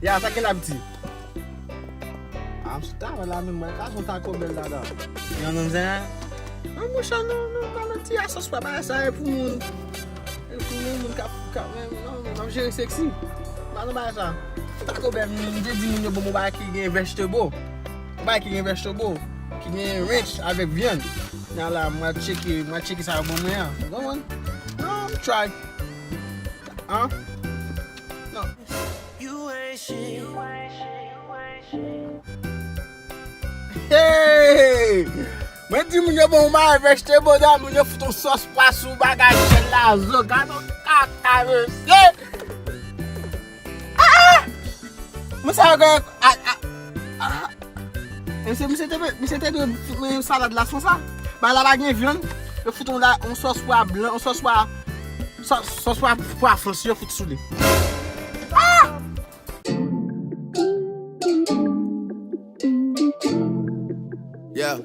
Ya, ça quel petit. I'm starving la même, moi, son taco bel là. You know what I'm saying? Moi, ça non, petit, ça soit pas ça pour moun. Pour moun cap non, j'ai sexy. Pas ça. Taco bel, j'ai dit nous bon ba qui gagne vegetable. Ba qui gagne vegetable, qui gagne rich avec viande. Là, moi checker ça bon moi. Go on. No, try. Hein? Non. Hey! Mwen di moun yo bon ba vegetable da moun yo fout sauce poisson bagay chen la zo gado kaka se. Mwen sa go Mwen te de salade la son ça. Ba la bagay viande, yo fout on sauce pois blanc, on sauce pois français yo fout sous li. Yeah.